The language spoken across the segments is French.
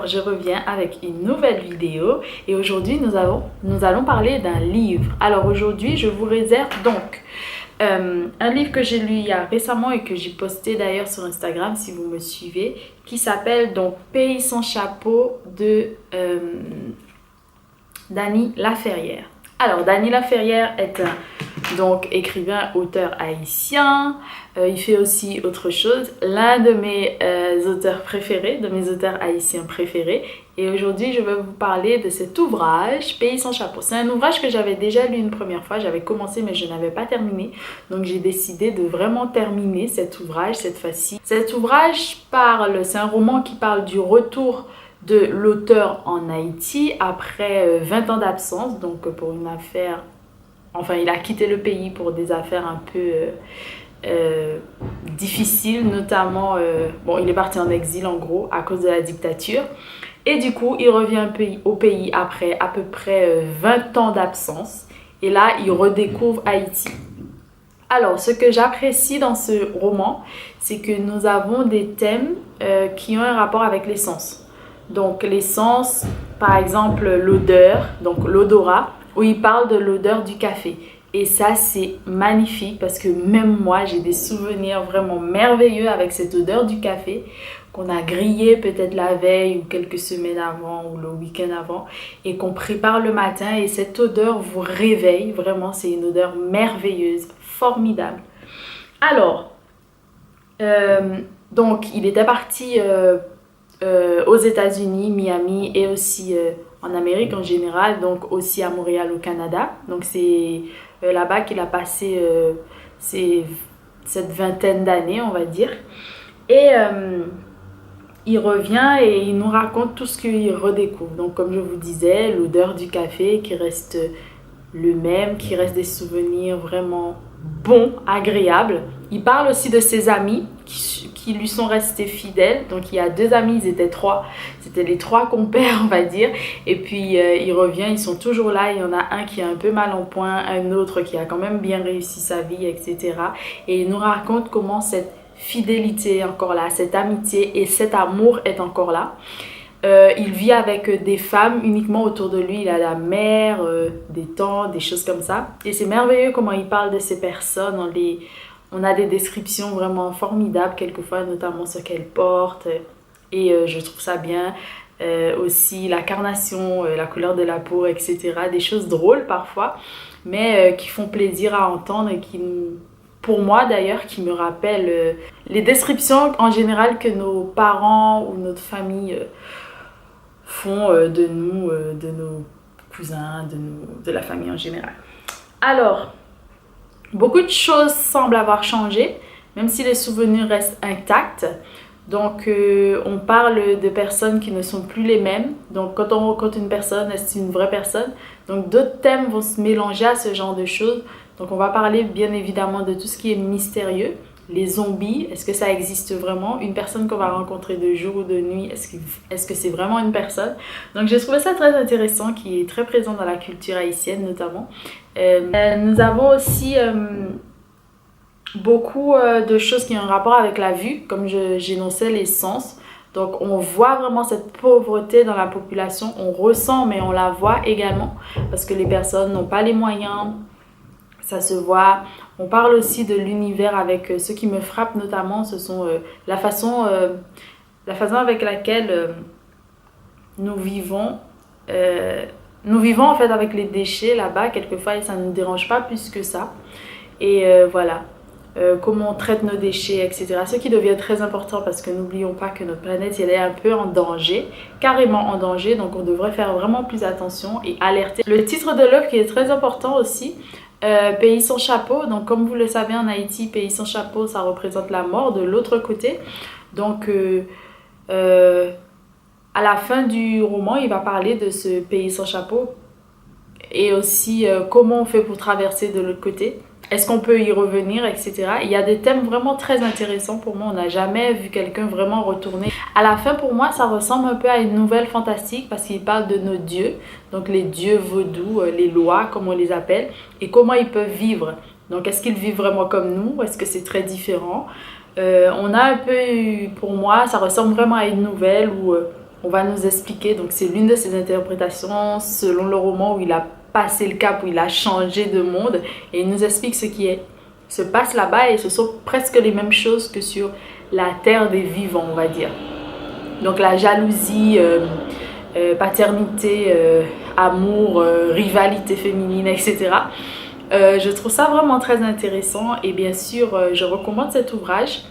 Alors je reviens avec une nouvelle vidéo et aujourd'hui nous allons parler d'un livre. Alors aujourd'hui je vous réserve donc un livre que j'ai lu il y a récemment et que j'ai posté d'ailleurs sur Instagram si vous me suivez, qui s'appelle donc Pays sans chapeau de Dany Laferrière. Alors Dany Laferrière est un écrivain, auteur haïtien. Il fait aussi autre chose, l'un de mes auteurs préférés, de mes auteurs haïtiens préférés. Et aujourd'hui, je vais vous parler de cet ouvrage, Pays sans chapeau. C'est un ouvrage que j'avais déjà lu une première fois, j'avais commencé mais je n'avais pas terminé. Donc j'ai décidé de vraiment terminer cet ouvrage cette fois-ci. Cet ouvrage c'est un roman qui parle du retour de l'auteur en Haïti après 20 ans d'absence, donc pour une affaire... Enfin, il a quitté le pays pour des affaires un peu difficiles, notamment... il est parti en exil en gros à cause de la dictature. Et du coup, il revient au pays après à peu près 20 ans d'absence. Et là, il redécouvre Haïti. Alors, ce que j'apprécie dans ce roman, c'est que nous avons des thèmes qui ont un rapport avec les sens. Donc, les sens, par exemple, l'odeur, donc l'odorat, où il parle de l'odeur du café. Et ça, c'est magnifique parce que même moi, j'ai des souvenirs vraiment merveilleux avec cette odeur du café qu'on a grillé peut-être la veille ou quelques semaines avant ou le week-end avant et qu'on prépare le matin et cette odeur vous réveille. Vraiment, c'est une odeur merveilleuse, formidable. Alors, donc, il était parti aux États-Unis, Miami et aussi... en Amérique en général, donc aussi à Montréal au Canada. Donc c'est là-bas qu'il a passé cette vingtaine d'années, on va dire. Et il revient et il nous raconte tout ce qu'il redécouvre. Donc comme je vous disais, l'odeur du café qui reste le même, qui reste des souvenirs vraiment bons, agréables. Il parle aussi de ses amis qui lui sont restés fidèles. Donc il y a deux amis, ils étaient trois. C'était les trois compères, on va dire. Et puis il revient, ils sont toujours là. Il y en a un qui est un peu mal en point, un autre qui a quand même bien réussi sa vie, etc. Et il nous raconte comment cette fidélité est encore là, cette amitié et cet amour est encore là. Il vit avec des femmes uniquement autour de lui. Il a la mère, des tantes, des choses comme ça. Et c'est merveilleux comment il parle de ces personnes. On a des descriptions vraiment formidables quelquefois, notamment ce qu'elles portent. Et je trouve ça bien. Aussi la carnation, la couleur de la peau, etc. Des choses drôles parfois, mais qui font plaisir à entendre et qui, pour moi d'ailleurs, qui me rappellent les descriptions en général que nos parents ou notre famille font de nous, de nos cousins, de la famille en général. Alors, beaucoup de choses semblent avoir changé, même si les souvenirs restent intacts. Donc, on parle de personnes qui ne sont plus les mêmes. Donc, quand on rencontre une personne, est-ce une vraie personne? Donc, d'autres thèmes vont se mélanger à ce genre de choses. Donc, on va parler bien évidemment de tout ce qui est mystérieux. Les zombies, est-ce que ça existe vraiment? Une personne qu'on va rencontrer de jour ou de nuit, est-ce que c'est vraiment une personne? Donc, j'ai trouvé ça très intéressant, qui est très présent dans la culture haïtienne notamment. Nous avons aussi... beaucoup de choses qui ont un rapport avec la vue, comme j'énonçais les sens. Donc on voit vraiment cette pauvreté dans la population, on ressent mais on la voit également parce que les personnes n'ont pas les moyens, ça se voit. On parle aussi de l'univers avec ce qui me frappe notamment, ce sont la façon avec laquelle nous vivons. Nous vivons en fait avec les déchets là-bas, quelquefois et ça ne nous dérange pas plus que ça. Et voilà. Comment on traite nos déchets, etc. Ce qui devient très important parce que n'oublions pas que notre planète elle est un peu en danger, carrément en danger, donc on devrait faire vraiment plus attention et alerter. Le titre de l'œuvre qui est très important aussi, Pays sans chapeau, donc comme vous le savez en Haïti, Pays sans chapeau ça représente la mort de l'autre côté. Donc à la fin du roman il va parler de ce pays sans chapeau et aussi comment on fait pour traverser de l'autre côté. Est-ce qu'on peut y revenir, etc. Il y a des thèmes vraiment très intéressants pour moi. On n'a jamais vu quelqu'un vraiment retourner. À la fin, pour moi, ça ressemble un peu à une nouvelle fantastique parce qu'il parle de nos dieux. Donc les dieux vaudous, les lois, comme on les appelle. Et comment ils peuvent vivre. Donc est-ce qu'ils vivent vraiment comme nous? Est-ce que c'est très différent? On a un peu, pour moi, ça ressemble vraiment à une nouvelle où on va nous expliquer, donc c'est l'une de ses interprétations selon le roman où il a passé le cap, où il a changé de monde et il nous explique ce qui se passe là-bas et ce sont presque les mêmes choses que sur la terre des vivants, on va dire. Donc la jalousie, paternité, amour, rivalité féminine, etc. Je trouve ça vraiment très intéressant et bien sûr je recommande cet ouvrage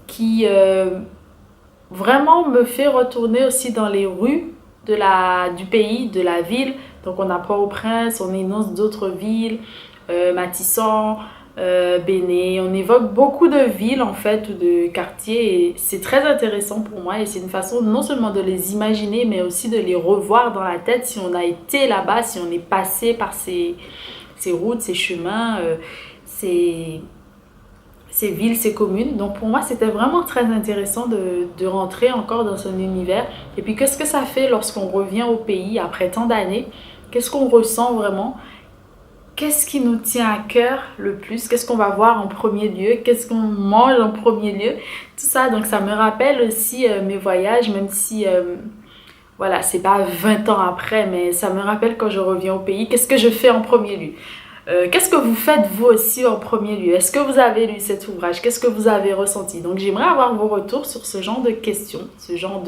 qui vraiment me fait retourner aussi dans les rues du pays, de la ville. Donc on a Port-au-Prince, on énonce d'autres villes, Matisson, Béné, on évoque beaucoup de villes en fait ou de quartiers et c'est très intéressant pour moi et c'est une façon non seulement de les imaginer mais aussi de les revoir dans la tête si on a été là-bas, si on est passé par ces routes, ces chemins, ces villes, ces communes. Donc pour moi c'était vraiment très intéressant de rentrer encore dans son univers et puis qu'est-ce que ça fait lorsqu'on revient au pays après tant d'années, qu'est-ce qu'on ressent vraiment. Qu'est-ce qui nous tient à cœur le plus? Qu'est-ce qu'on va voir en premier lieu? Qu'est-ce qu'on mange en premier lieu? Tout ça, donc ça me rappelle aussi mes voyages, même si, voilà, c'est pas 20 ans après, mais ça me rappelle quand je reviens au pays. Qu'est-ce que je fais en premier lieu? Qu'est-ce que vous faites vous aussi en premier lieu? Est-ce que vous avez lu cet ouvrage? Qu'est-ce que vous avez ressenti? Donc j'aimerais avoir vos retours sur ce genre de questions, ce genre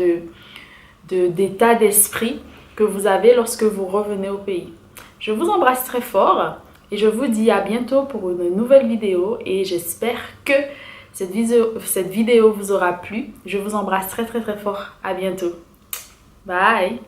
d'état d'esprit que vous avez lorsque vous revenez au pays. Je vous embrasse très fort et je vous dis à bientôt pour une nouvelle vidéo et j'espère que cette vidéo vous aura plu. Je vous embrasse très très très fort. À bientôt. Bye.